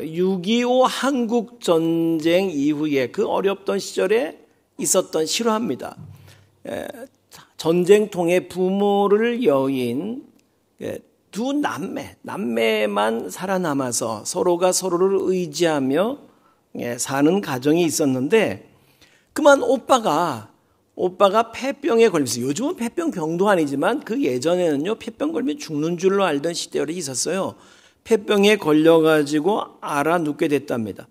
6.25 한국 전쟁 이후에 그 어렵던 시절에 있었던 실화입니다. 전쟁통에 부모를 여인 두 남매만 살아남아서 서로가 서로를 의지하며 사는 가정이 있었는데, 그만 오빠가 폐병에 걸렸어요. 요즘은 폐병 병도 아니지만 그 예전에는요, 폐병 걸리면 죽는 줄로 알던 시대가 있었어요. 폐병에 걸려가지고 알아 눕게 됐답니다.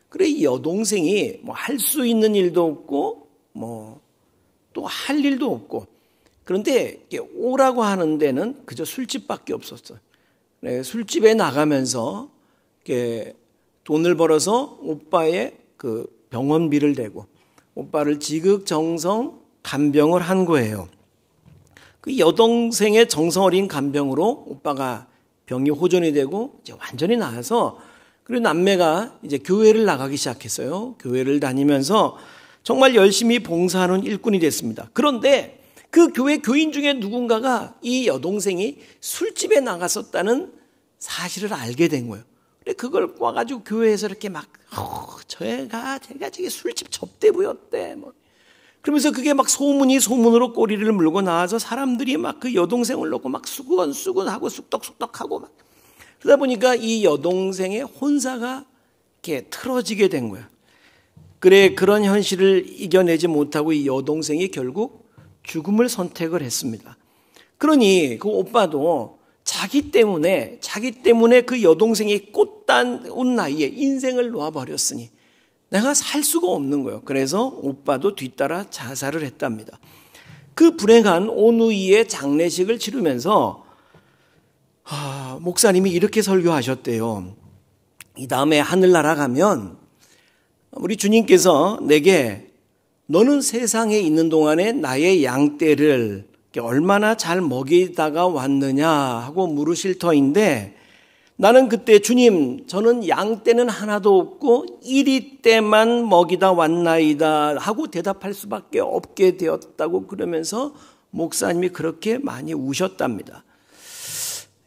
그래, 이 여동생이 뭐 할 수 있는 일도 없고 뭐 또 할 일도 없고, 그런데 오라고 하는 데는 그저 술집밖에 없었어요. 술집에 나가면서 돈을 벌어서 오빠의 그 병원비를 대고 오빠를 지극정성 간병을 한 거예요. 그 여동생의 정성 어린 간병으로 오빠가 병이 호전이 되고 이제 완전히 나아서, 그리고 남매가 이제 교회를 나가기 시작했어요. 교회를 다니면서 정말 열심히 봉사하는 일꾼이 됐습니다. 그런데 그 교회 교인 중에 누군가가 이 여동생이 술집에 나갔었다는 사실을 알게 된 거예요. 근데 그걸 꽈가지고 교회에서 이렇게 막, 제가 저기 술집 접대부였대. 뭐. 그러면서 그게 막 소문으로 꼬리를 물고 나와서 사람들이 막 그 여동생을 놓고 막 수군하고 쑥덕쑥덕하고 막. 그러다 보니까 이 여동생의 혼사가 이렇게 틀어지게 된 거예요. 그래, 그런 현실을 이겨내지 못하고 이 여동생이 결국 죽음을 선택을 했습니다. 그러니 그 오빠도 자기 때문에 그 여동생이 꽃단 나이에 인생을 놓아버렸으니 내가 살 수가 없는 거예요. 그래서 오빠도 뒤따라 자살을 했답니다. 그 불행한 오누이의 장례식을 치르면서 목사님이 이렇게 설교하셨대요. 이 다음에 하늘나라 가면 우리 주님께서 내게 너는 세상에 있는 동안에 나의 양떼를 얼마나 잘 먹이다가 왔느냐 하고 물으실 터인데, 나는 그때 주님, 저는 양떼는 하나도 없고 이리떼만 먹이다 왔나이다 하고 대답할 수밖에 없게 되었다고, 그러면서 목사님이 그렇게 많이 우셨답니다.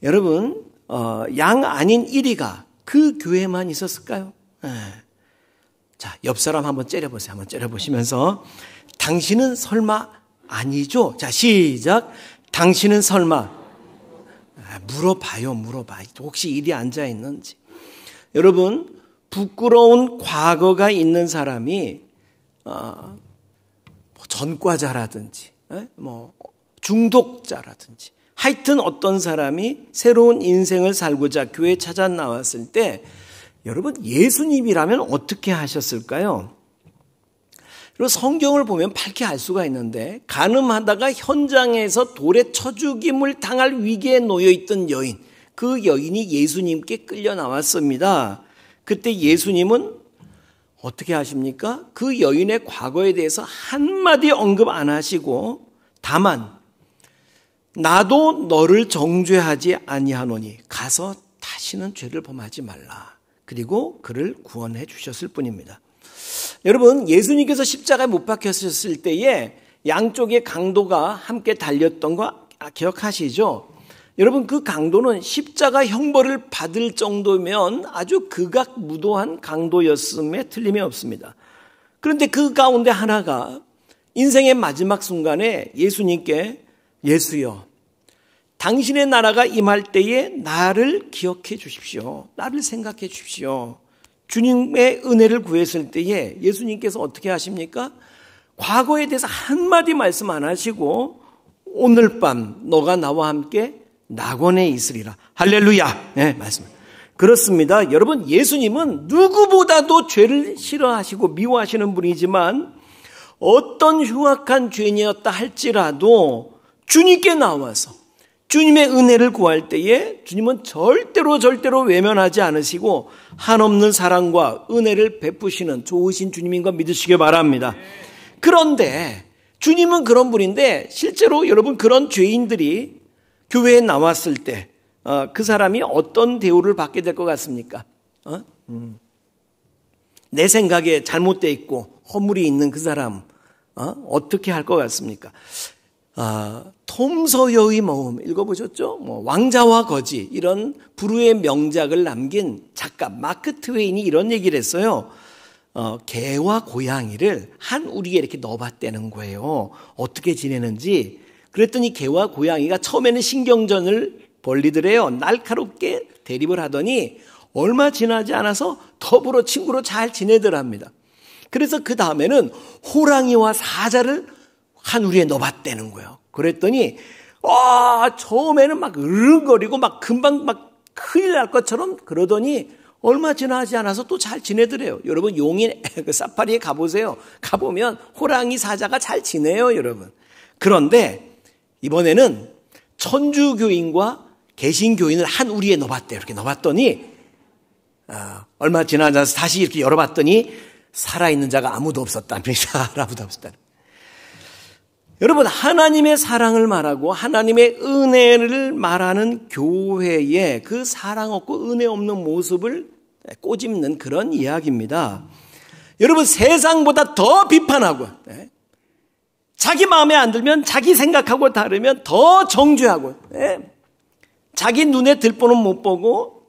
여러분, 양 아닌 이리가 그 교회만 있었을까요? 자, 옆 사람 한번 째려보세요. 한번 째려보시면서, 당신은 설마 아니죠? 자, 시작. 당신은 설마. 물어봐요. 혹시 일이 앉아 있는지. 여러분, 부끄러운 과거가 있는 사람이 전과자라든지 중독자라든지, 하여튼 어떤 사람이 새로운 인생을 살고자 교회에 찾아 나왔을 때, 여러분, 예수님이라면 어떻게 하셨을까요? 그리고 성경을 보면 밝게 알 수가 있는데, 간음하다가 현장에서 돌에 쳐 죽임을 당할 위기에 놓여있던 여인, 그 여인이 예수님께 끌려 나왔습니다. 그때 예수님은 어떻게 하십니까? 그 여인의 과거에 대해서 한마디 언급 안 하시고, 다만 나도 너를 정죄하지 아니하노니 가서 다시는 죄를 범하지 말라. 그리고 그를 구원해 주셨을 뿐입니다. 여러분, 예수님께서 십자가에 못 박혔을 때에 양쪽의 강도가 함께 달렸던 거 기억하시죠? 여러분, 그 강도는 십자가 형벌을 받을 정도면 아주 극악무도한 강도였음에 틀림이 없습니다. 그런데 그 가운데 하나가 인생의 마지막 순간에 예수님께, 예수여, 당신의 나라가 임할 때에 나를 기억해 주십시오. 나를 생각해 주십시오. 주님의 은혜를 구했을 때에 예수님께서 어떻게 하십니까? 과거에 대해서 한마디 말씀 안 하시고, 오늘 밤 너가 나와 함께 낙원에 있으리라. 할렐루야. 네, 말씀. 그렇습니다. 여러분, 예수님은 누구보다도 죄를 싫어하시고 미워하시는 분이지만, 어떤 흉악한 죄인이었다 할지라도 주님께 나와서 주님의 은혜를 구할 때에 주님은 절대로 외면하지 않으시고 한없는 사랑과 은혜를 베푸시는 좋으신 주님인 거 믿으시기 바랍니다. 그런데 주님은 그런 분인데, 실제로 여러분, 그런 죄인들이 교회에 나왔을 때 그 사람이 어떤 대우를 받게 될 것 같습니까? 내 생각에 잘못되어 있고 허물이 있는 그 사람 어떻게 할 것 같습니까? 톰 소여의 모험 읽어보셨죠? 왕자와 거지, 이런 불후의 명작을 남긴 작가 마크 트웨인이 이런 얘기를 했어요. 개와 고양이를 한 우리에 이렇게 넣어봤다는 거예요. 어떻게 지내는지. 그랬더니 개와 고양이가 처음에는 신경전을 벌리더래요. 날카롭게 대립을 하더니 얼마 지나지 않아서 더불어 친구로 잘 지내더랍니다. 그래서 그 다음에는 호랑이와 사자를 한 우리에 넣어봤다는 거예요. 그랬더니 처음에는 막 으르렁거리고 막 금방 막 큰일 날 것처럼 그러더니 얼마 지나지 않아서 또 잘 지내더래요. 여러분 용인 사파리에 가보세요. 가보면 호랑이 사자가 잘 지내요, 여러분. 그런데 이번에는 천주교인과 개신교인을 한 우리에 넣어봤대요. 이렇게 넣어봤더니 얼마 지나지 않아서 다시 이렇게 열어봤더니 살아있는 자가 아무도 없었답니다. 아무도 없었다. 여러분, 하나님의 사랑을 말하고 하나님의 은혜를 말하는 교회의 그 사랑 없고 은혜 없는 모습을 꼬집는 그런 이야기입니다. 여러분, 세상보다 더 비판하고 자기 마음에 안 들면 자기 생각하고 다르면 더 정죄하고 자기 눈에 들보는 못 보고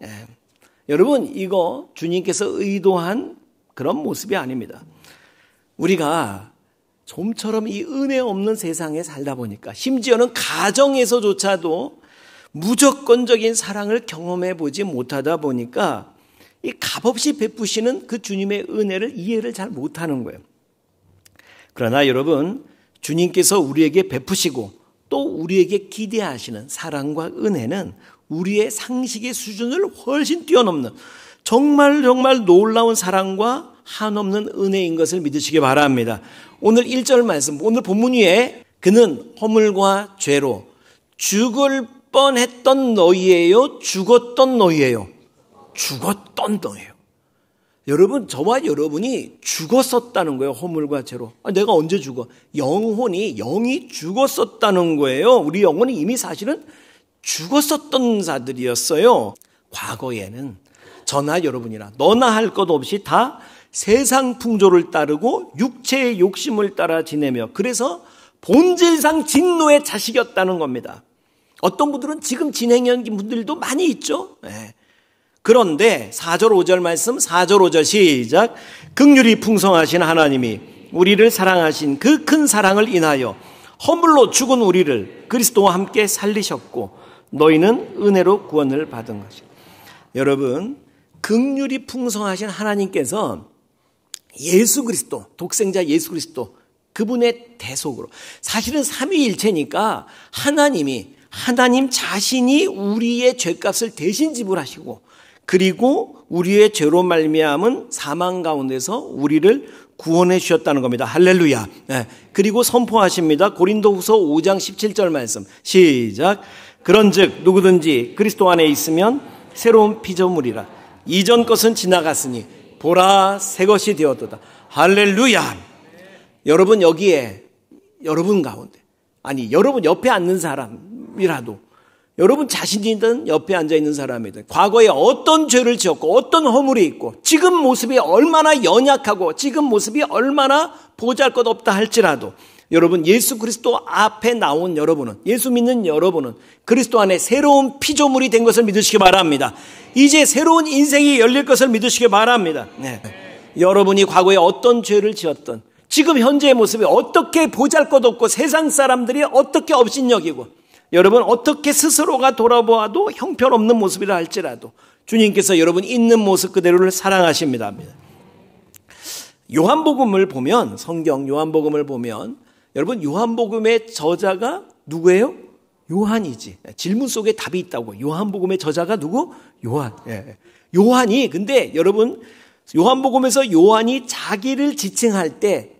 여러분, 이거 주님께서 의도한 그런 모습이 아닙니다. 우리가 좀처럼 이 은혜 없는 세상에 살다 보니까 심지어는 가정에서조차도 무조건적인 사랑을 경험해 보지 못하다 보니까 이 값없이 베푸시는 그 주님의 은혜를 이해를 잘 못하는 거예요. 그러나 여러분, 주님께서 우리에게 베푸시고 또 우리에게 기대하시는 사랑과 은혜는 우리의 상식의 수준을 훨씬 뛰어넘는 정말 놀라운 사랑과 한없는 은혜인 것을 믿으시기 바랍니다. 오늘 1절 말씀, 오늘 본문 위에 그는 허물과 죄로 죽을 뻔했던 너희예요? 죽었던 너희예요? 죽었던 너희예요. 여러분, 저와 여러분이 죽었었다는 거예요. 허물과 죄로. 내가 언제 죽어? 영이 죽었었다는 거예요. 우리 영혼이 이미 사실은 죽었었던 자들이었어요. 과거에는 저나 여러분이나 너나 할 것 없이 다 세상 풍조를 따르고 육체의 욕심을 따라 지내며 그래서 본질상 진노의 자식이었다는 겁니다. 어떤 분들은 지금 진행형 분들도 많이 있죠. 그런데 4절 5절 말씀, 4절 5절 시작. 긍휼이 풍성하신 하나님이 우리를 사랑하신 그 큰 사랑을 인하여 허물로 죽은 우리를 그리스도와 함께 살리셨고 너희는 은혜로 구원을 받은 것이다. 여러분, 긍휼이 풍성하신 하나님께서 예수 그리스도, 독생자 예수 그리스도, 그분의 대속으로, 사실은 삼위일체니까 하나님 자신이 우리의 죄값을 대신 지불하시고 그리고 우리의 죄로 말미암은 사망 가운데서 우리를 구원해 주셨다는 겁니다. 할렐루야. 그리고 선포하십니다. 고린도후서 5장 17절 말씀 시작. 그런즉 누구든지 그리스도 안에 있으면 새로운 피조물이라. 이전 것은 지나갔으니 보라 새 것이 되었도다. 할렐루야. 여러분, 여기에 여러분 가운데, 아니 여러분 옆에 앉는 사람이라도, 여러분 자신이든 옆에 앉아있는 사람이든 과거에 어떤 죄를 지었고 어떤 허물이 있고 지금 모습이 얼마나 연약하고 지금 모습이 얼마나 보잘것없다 할지라도 여러분, 예수 그리스도 앞에 나온 여러분은, 예수 믿는 여러분은 그리스도 안에 새로운 피조물이 된 것을 믿으시기 바랍니다. 이제 새로운 인생이 열릴 것을 믿으시기 바랍니다. 여러분이 과거에 어떤 죄를 지었던, 지금 현재의 모습이 어떻게 보잘것없고 세상 사람들이 어떻게 업신여기고 여러분 어떻게 스스로가 돌아보아도 형편없는 모습이라 할지라도 주님께서 여러분 있는 모습 그대로를 사랑하십니다. 요한복음을 보면, 성경 요한복음을 보면 여러분, 요한복음의 저자가 누구예요? 요한이지. 질문 속에 답이 있다고. 요한복음의 저자가 누구? 요한. 요한이, 근데 여러분, 요한복음에서 요한이 자기를 지칭할 때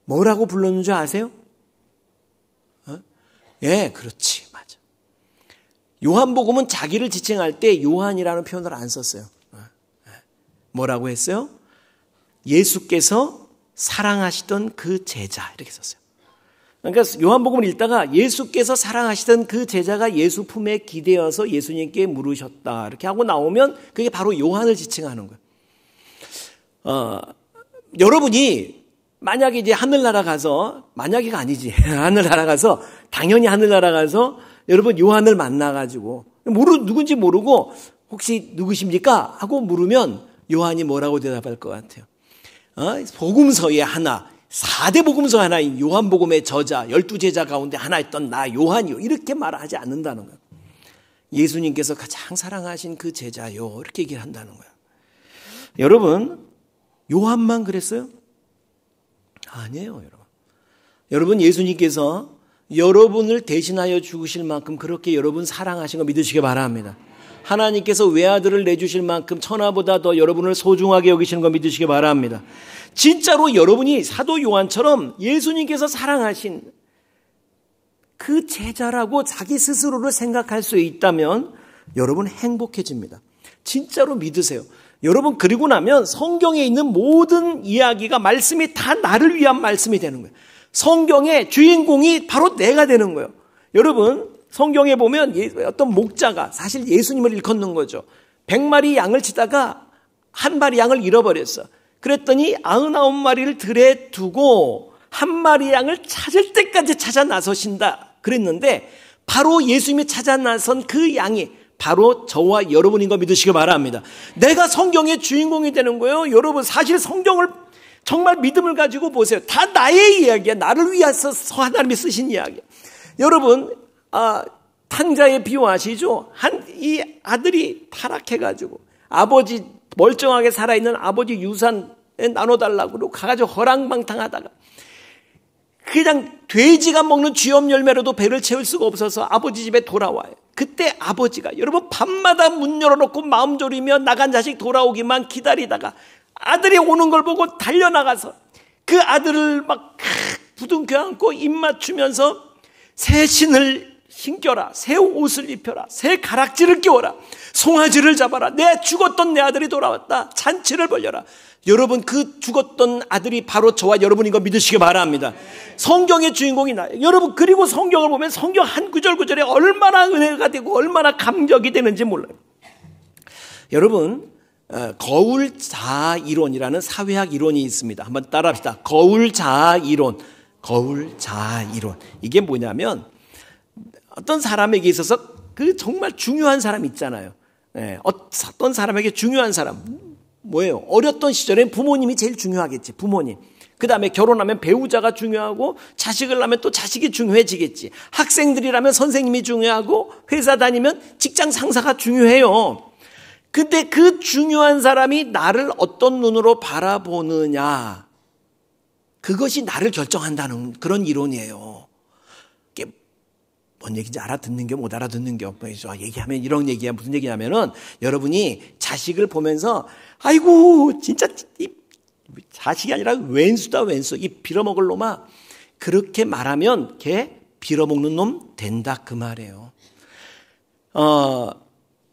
뭐라고 불렀는 줄 아세요? 그렇지. 맞아. 요한복음은 자기를 지칭할 때 요한이라는 표현을 안 썼어요. 뭐라고 했어요? 예수께서 사랑하시던 그 제자, 이렇게 썼어요. 그러니까 요한복음을 읽다가 예수께서 사랑하시던 그 제자가 예수 품에 기대어서 예수님께 물으셨다, 이렇게 하고 나오면 그게 바로 요한을 지칭하는 거예요. 여러분이 만약에 이제 하늘나라 가서, 만약에가 아니지, 하늘나라 가서, 당연히 하늘나라 가서 여러분 요한을 만나가지고 누군지 모르고 혹시 누구십니까? 하고 물으면 요한이 뭐라고 대답할 것 같아요? 복음서의 하나, 4대 복음서 하나인 요한복음의 저자, 12제자 가운데 하나였던 나 요한이요. 이렇게 말하지 않는다는 거예요. 예수님께서 가장 사랑하신 그 제자요. 이렇게 얘기를 한다는 거예요. 여러분, 요한만 그랬어요? 아니에요, 여러분. 여러분, 예수님께서 여러분을 대신하여 죽으실 만큼 그렇게 여러분 사랑하신 거 믿으시기 바랍니다. 하나님께서 외아들을 내주실 만큼 천하보다 더 여러분을 소중하게 여기시는 거 믿으시기 바랍니다. 진짜로 여러분이 사도 요한처럼 예수님께서 사랑하신 그 제자라고 자기 스스로를 생각할 수 있다면 여러분 행복해집니다. 진짜로 믿으세요. 여러분, 그리고 나면 성경에 있는 모든 이야기가 말씀이 다 나를 위한 말씀이 되는 거예요. 성경의 주인공이 바로 내가 되는 거예요. 여러분, 성경에 보면 어떤 목자가 사실 예수님을 일컫는 거죠. 100마리 양을 치다가 한 마리 양을 잃어버렸어. 그랬더니 99마리를 들에 두고 한 마리 양을 찾을 때까지 찾아 나서신다 그랬는데, 바로 예수님이 찾아 나선 그 양이 바로 저와 여러분인 거 믿으시기 바랍니다. 내가 성경의 주인공이 되는 거예요. 여러분, 사실 성경을 정말 믿음을 가지고 보세요. 다 나의 이야기야. 나를 위해서 하나님이 쓰신 이야기야. 여러분, 탕자의 비유 아시죠? 이 아들이 타락해가지고 아버지 멀쩡하게 살아있는 아버지 유산에 나눠달라고 그러고 가가지고 허랑방탕하다가 그냥 돼지가 먹는 쥐염 열매로도 배를 채울 수가 없어서 아버지 집에 돌아와요. 그때 아버지가 여러분 밤마다 문 열어놓고 마음 졸이며 나간 자식 돌아오기만 기다리다가 아들이 오는 걸 보고 달려나가서 그 아들을 막 부둥켜 안고 입 맞추면서 새 신을 신겨라, 새 옷을 입혀라, 새 가락지를 끼워라, 송아지를 잡아라, 죽었던 내 아들이 돌아왔다, 잔치를 벌려라. 여러분, 그 죽었던 아들이 바로 저와 여러분인 거 믿으시기 바랍니다. 성경의 주인공이 나예요. 여러분, 그리고 성경을 보면 성경 한 구절 구절에 얼마나 은혜가 되고 얼마나 감격이 되는지 몰라요. 여러분, 거울자아 이론이라는 사회학 이론이 있습니다. 한번 따라합시다. 거울자아 이론. 거울자아 이론. 이게 뭐냐면 어떤 사람에게 있어서 그 정말 중요한 사람 있잖아요. 어떤 사람에게 중요한 사람 뭐예요? 어렸던 시절엔 부모님이 제일 중요하겠지. 부모님. 그 다음에 결혼하면 배우자가 중요하고, 자식을 낳으면 또 자식이 중요해지겠지. 학생들이라면 선생님이 중요하고, 회사 다니면 직장 상사가 중요해요. 근데 그 중요한 사람이 나를 어떤 눈으로 바라보느냐, 그것이 나를 결정한다는 그런 이론이에요. 이게 뭔 얘기인지 알아듣는 게 못 알아듣는 게 얘기하면 이런 얘기야. 무슨 얘기냐면은 여러분이 자식을 보면서 아이고 진짜 이 자식이 아니라 왼수다 왼수, 이 빌어먹을 놈아, 그렇게 말하면 걔 빌어먹는 놈 된다 그 말이에요.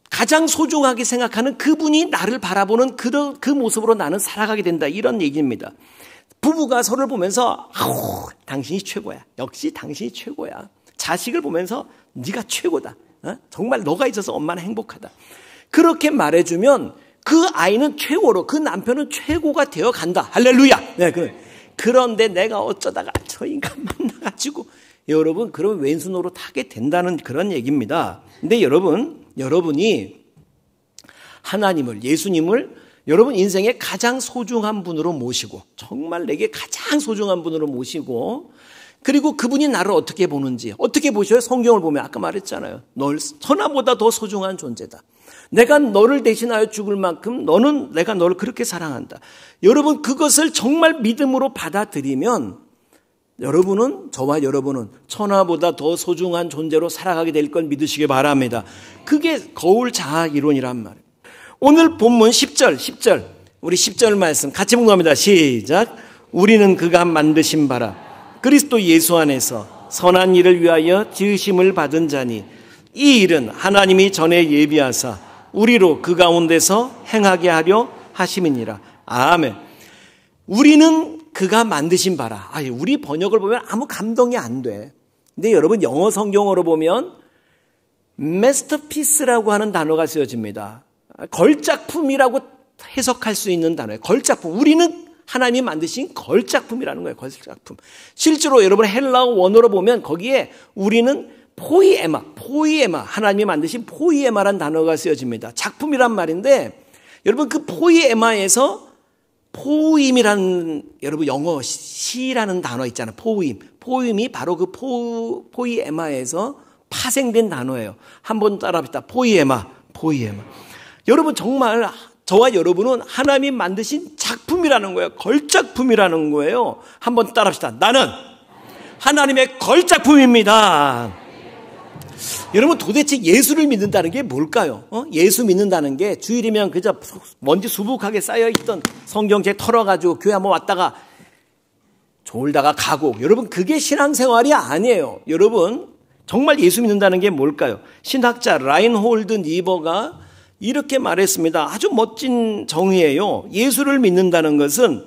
가장 소중하게 생각하는 그분이 나를 바라보는 그 모습으로 나는 살아가게 된다, 이런 얘기입니다. 부부가 서로를 보면서 아우 당신이 최고야, 역시 당신이 최고야. 자식을 보면서 네가 최고다, 정말 너가 있어서 엄마는 행복하다, 그렇게 말해주면 그 아이는 최고로, 그 남편은 최고가 되어 간다. 할렐루야. 네, 그런데 내가 어쩌다가 저 인간 만나가지고, 여러분, 그런 왼수 노릇 하게 된다는 그런 얘기입니다. 근데 여러분이 하나님을, 예수님을 여러분 인생의 가장 소중한 분으로 모시고, 정말 내게 가장 소중한 분으로 모시고, 그리고 그분이 나를 어떻게 보는지, 어떻게 보셔요? 성경을 보면 아까 말했잖아요. 널 천하보다 더 소중한 존재다. 내가 너를 대신하여 죽을 만큼 내가 너를 그렇게 사랑한다. 여러분, 그것을 정말 믿음으로 받아들이면 저와 여러분은 천하보다 더 소중한 존재로 살아가게 될 걸 믿으시기 바랍니다. 그게 거울자아 이론이란 말이에요. 오늘 본문 10절 우리 10절 말씀 같이 묵상합니다. 시작. 우리는 그가 만드신 바라 그리스도 예수 안에서 선한 일을 위하여 지으심을 받은 자니 이 일은 하나님이 전에 예비하사 우리로 그 가운데서 행하게 하려 하심이니라. 아멘. 우리는 그가 만드신 바라. 우리 번역을 보면 아무 감동이 안 돼. 근데 여러분, 영어 성경어로 보면 masterpiece라고 하는 단어가 쓰여집니다. 걸작품이라고 해석할 수 있는 단어예요. 걸작품. 우리는 하나님이 만드신 걸작품이라는 거예요. 걸작품. 실제로 여러분 헬라어 원어로 보면 거기에 우리는 포이에마, 하나님이 만드신 포이에마란 단어가 쓰여집니다. 작품이란 말인데, 여러분 그 포이에마에서 포임이라는, 여러분 영어 시라는 단어 있잖아요. 포임이 바로 그 포이에마에서 파생된 단어예요. 한번 따라합시다. 포이에마. 여러분 정말 저와 여러분은 하나님이 만드신 작품이라는 거예요. 걸작품이라는 거예요. 한번 따라합시다. 나는 하나님의 걸작품입니다. 여러분 도대체 예수를 믿는다는 게 뭘까요? 예수 믿는다는 게 주일이면 그저 먼지 수북하게 쌓여있던 성경책 털어가지고 교회 한번 왔다가 졸다가 가고, 여러분 그게 신앙생활이 아니에요. 여러분 정말 예수 믿는다는 게 뭘까요? 신학자 라인홀드 니버가 이렇게 말했습니다. 아주 멋진 정의예요. 예수를 믿는다는 것은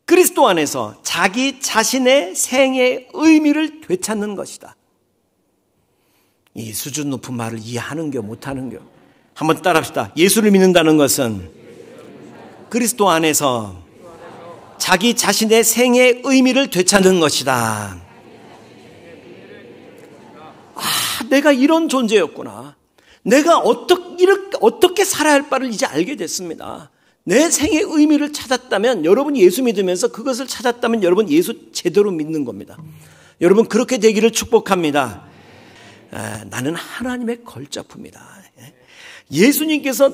그리스도 안에서 자기 자신의 생의 의미를 되찾는 것이다. 이 수준 높은 말을 이해하는겨 못하는겨? 한번 따라합시다. 예수를 믿는다는 것은 그리스도 안에서 자기 자신의 생의 의미를 되찾는 것이다. 내가 이런 존재였구나. 내가 어떻게 살아야 할 바를 이제 알게 됐습니다. 내 생의 의미를 찾았다면, 여러분 예수 믿으면서 그것을 찾았다면 여러분 예수 제대로 믿는 겁니다. 여러분 그렇게 되기를 축복합니다. 나는 하나님의 걸작품이다. 예수님께서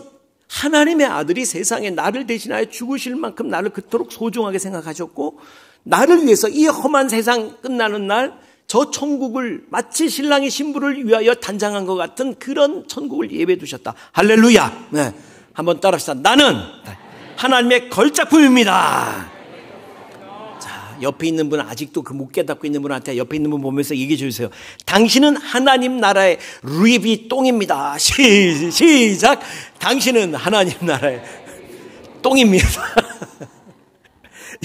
하나님의 아들이 세상에 나를 대신하여 죽으실 만큼 나를 그토록 소중하게 생각하셨고, 나를 위해서 이 험한 세상 끝나는 날 저 천국을 마치 신랑이 신부를 위하여 단장한 것 같은 그런 천국을 예배해 두셨다. 할렐루야. 네. 한번 따라합시다. 나는 하나님의 걸작품입니다. 자, 옆에 있는 분, 아직도 그 못 깨닫고 있는 분한테 옆에 있는 분 보면서 얘기해 주세요. 당신은 하나님 나라의 루이비똥입니다. 시작. 당신은 하나님 나라의 똥입니다.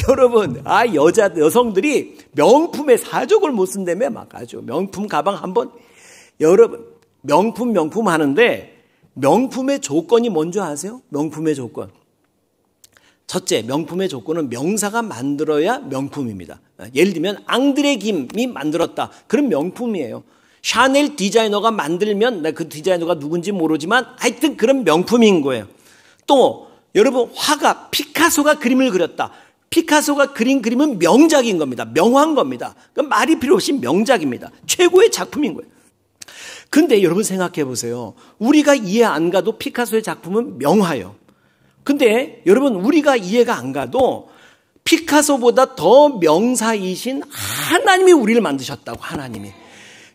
여러분, 여성들이 명품의 사족을 못 쓴다며 막 아주 명품 가방 한번, 여러분 명품 하는데 명품의 조건이 뭔지 아세요? 명품의 조건. 첫째, 명품의 조건은 명사가 만들어야 명품입니다. 예를 들면 앙드레 김이 만들었다. 그럼 명품이에요. 샤넬 디자이너가 만들면 그 디자이너가 누군지 모르지만 하여튼 그런 명품인 거예요. 또 여러분 화가, 피카소가 그림을 그렸다. 피카소가 그린 그림은 명작인 겁니다. 명화인 겁니다. 말이 필요 없이 명작입니다. 최고의 작품인 거예요. 근데 여러분 생각해 보세요. 우리가 이해 안 가도 피카소의 작품은 명화예요. 근데 여러분 우리가 이해가 안 가도 피카소보다 더 명사이신 하나님이 우리를 만드셨다고. 하나님이.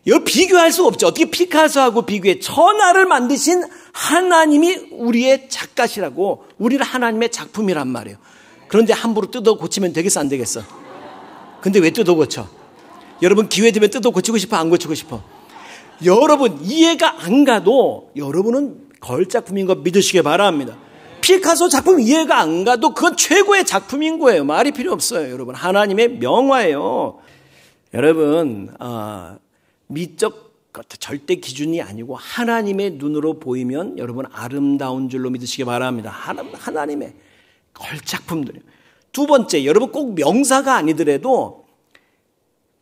이거 비교할 수 없죠. 어떻게 피카소하고 비교해. 천하를 만드신 하나님이 우리의 작가시라고. 우리를 하나님의 작품이란 말이에요. 그런데 함부로 뜯어 고치면 되겠어 안 되겠어? 근데 왜 뜯어 고쳐? 여러분 기회 되면 뜯어 고치고 싶어 안 고치고 싶어? 여러분 이해가 안 가도 여러분은 걸작품인 거 믿으시기 바랍니다. 피카소 작품 이해가 안 가도 그건 최고의 작품인 거예요. 말이 필요 없어요. 여러분 하나님의 명화예요. 여러분 미적 절대 기준이 아니고 하나님의 눈으로 보이면 여러분 아름다운 줄로 믿으시기 바랍니다. 하나님의 걸작품들이에요. 두 번째, 여러분 꼭 명사가 아니더라도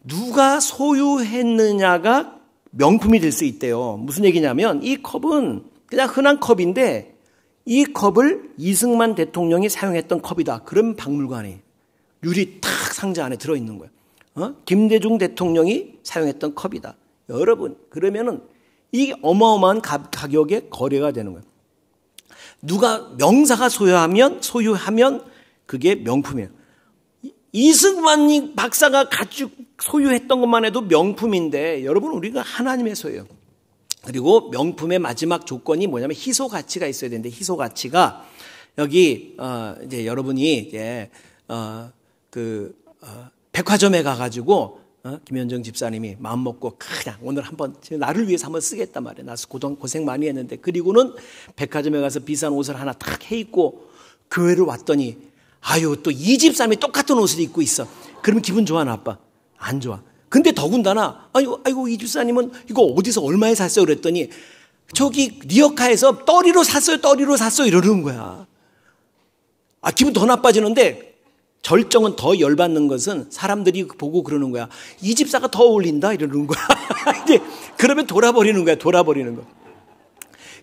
누가 소유했느냐가 명품이 될 수 있대요. 무슨 얘기냐면 이 컵은 그냥 흔한 컵인데 이 컵을 이승만 대통령이 사용했던 컵이다. 그런 박물관이 유리 탁 상자 안에 들어있는 거예요. 김대중 대통령이 사용했던 컵이다. 여러분 그러면은 이 어마어마한 가격에 거래가 되는 거예요. 누가 명사가 소유하면 그게 명품이에요. 이승만 박사가 가지고 소유했던 것만 해도 명품인데 여러분 우리가 하나님의 소유예요. 그리고 명품의 마지막 조건이 뭐냐면 희소 가치가 있어야 되는데 희소 가치가 여기 이제 여러분이 이제 백화점에 가가지고 김현정 집사님이 마음 먹고 그냥 오늘 한번 나를 위해서 한번 쓰겠단 말이에요. 나 고생 많이 했는데 그리고는 백화점에 가서 비싼 옷을 하나 탁 해입고 교회를 왔더니 아유 또 이 집사람이 똑같은 옷을 입고 있어. 그러면 기분 좋아 나빠? 안 좋아. 근데 더군다나 아이고 이 집사님은 이거 어디서 얼마에 샀어요? 그랬더니 저기 리어카에서 떠리로 샀어요 이러는 거야. 기분 더 나빠지는데 절정은 더 열받는 것은 사람들이 보고 그러는 거야. 이 집사가 더 어울린다 이러는 거야. 이제 그러면 돌아버리는 거야. 돌아버리는 거.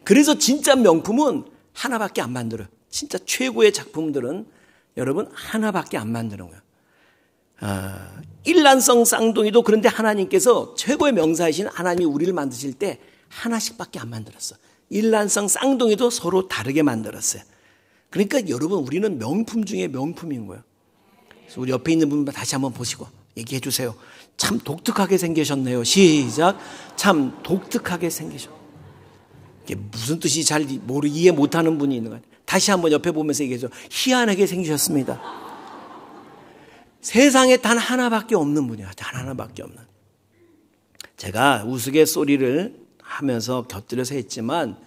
그래서 진짜 명품은 하나밖에 안 만들어요. 진짜 최고의 작품들은 여러분 하나밖에 안 만드는 거예요. 일란성 쌍둥이도 그런데 하나님께서 최고의 명사이신 하나님이 우리를 만드실 때 하나씩밖에 안 만들었어. 일란성 쌍둥이도 서로 다르게 만들었어요. 그러니까 여러분 우리는 명품 중에 명품인 거예요. 그래서 우리 옆에 있는 분 다시 한번 보시고 얘기해 주세요. 참 독특하게 생기셨네요. 시작. 참 독특하게 생기셨네요. 이게 무슨 뜻이 잘 이해 못하는 분이 있는 것 같아요. 다시 한번 옆에 보면서 얘기해줘. 희한하게 생기셨습니다. 세상에 단 하나밖에 없는 분이야. 단 하나밖에 없는. 제가 우스갯소리를 하면서 곁들여서 했지만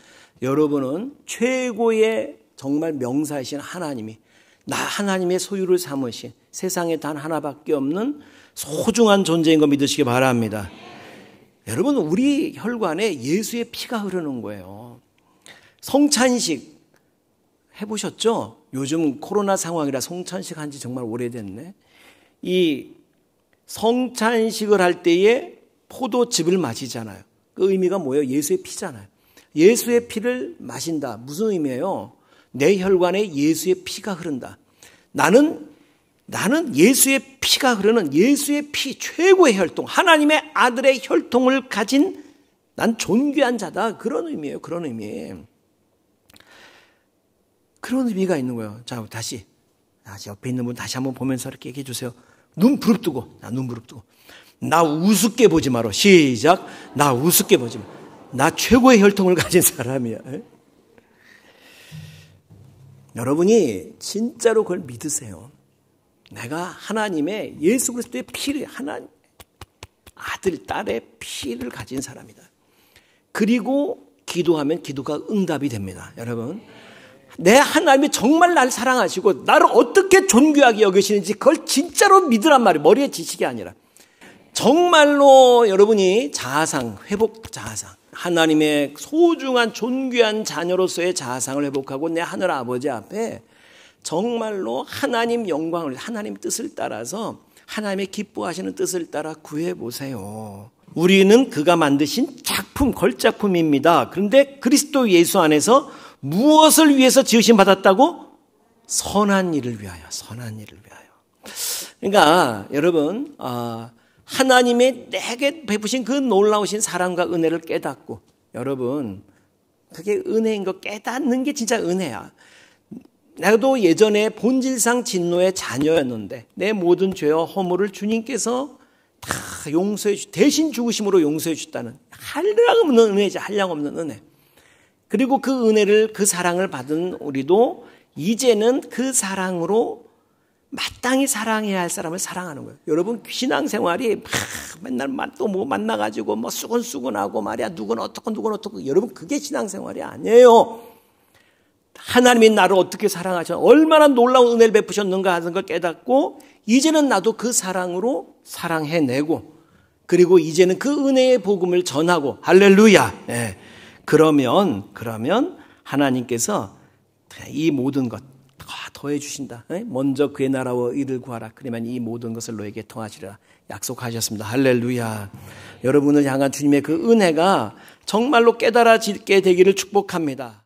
여러분은 최고의 정말 명사이신 하나님이 하나님의 소유를 삼으신 세상에 단 하나밖에 없는 소중한 존재인 거 믿으시기 바랍니다. 여러분 우리 혈관에 예수의 피가 흐르는 거예요. 성찬식 해보셨죠? 요즘 코로나 상황이라 성찬식 한 지 정말 오래됐네. 이 성찬식을 할 때에 포도즙을 마시잖아요. 그 의미가 뭐예요? 예수의 피잖아요. 예수의 피를 마신다. 무슨 의미예요? 내 혈관에 예수의 피가 흐른다. 나는 예수의 피가 흐르는 예수의 피 최고의 혈통, 하나님의 아들의 혈통을 가진 난 존귀한 자다. 그런 의미예요. 그런 의미예요. 그런 의미가 있는 거예요. 자, 다시 옆에 있는 분 다시 한번 보면서 이렇게 얘기해 주세요. 눈 부릅뜨고, 눈 부릅뜨고. 나 우습게 보지 마라. 시작. 나 우습게 보지 마. 나 최고의 혈통을 가진 사람이야. 여러분이 진짜로 그걸 믿으세요. 내가 하나님의 예수 그리스도의 피를 하나님 아들 딸의 피를 가진 사람이다. 그리고 기도하면 기도가 응답이 됩니다. 여러분 내 하나님이 정말 나를 사랑하시고 나를 어떻게 존귀하게 여기시는지 그걸 진짜로 믿으란 말이에요. 머리에 지식이 아니라 정말로 여러분이 회복 자아상 하나님의 소중한 존귀한 자녀로서의 자아상을 회복하고 내 하늘 아버지 앞에 정말로 하나님 영광을 하나님 뜻을 따라서 하나님의 기뻐하시는 뜻을 따라 구해보세요. 우리는 그가 만드신 작품, 걸작품입니다. 그런데 그리스도 예수 안에서 무엇을 위해서 지으심 받았다고? 선한 일을 위하여. 선한 일을 위하여. 그러니까 여러분 하나님의 내게 베푸신 그 놀라우신 사랑과 은혜를 깨닫고 여러분 그게 은혜인 거 깨닫는 게 진짜 은혜야. 나도 예전에 본질상 진노의 자녀였는데 내 모든 죄와 허물을 주님께서 다 용서해 대신 죽으심으로 용서해 주셨다는 한량없는 은혜지. 한량없는 은혜. 그리고 그 은혜를 그 사랑을 받은 우리도 이제는 그 사랑으로 마땅히 사랑해야 할 사람을 사랑하는 거예요. 여러분 신앙생활이 맨날 또 뭐 만나가지고 뭐 수근수근하고 말이야 누구는 어떻고 여러분 그게 신앙생활이 아니에요. 하나님이 나를 어떻게 사랑하셨는가 얼마나 놀라운 은혜를 베푸셨는가 하는 걸 깨닫고 이제는 나도 그 사랑으로 사랑해내고 그리고 이제는 그 은혜의 복음을 전하고 할렐루야. 네. 그러면 하나님께서 이 모든 것 다 더해 주신다. 먼저 그의 나라와 의를 구하라. 그러면 이 모든 것을 너에게 더하시리라 약속하셨습니다. 할렐루야. 여러분을 향한 주님의 그 은혜가 정말로 깨달아지게 되기를 축복합니다.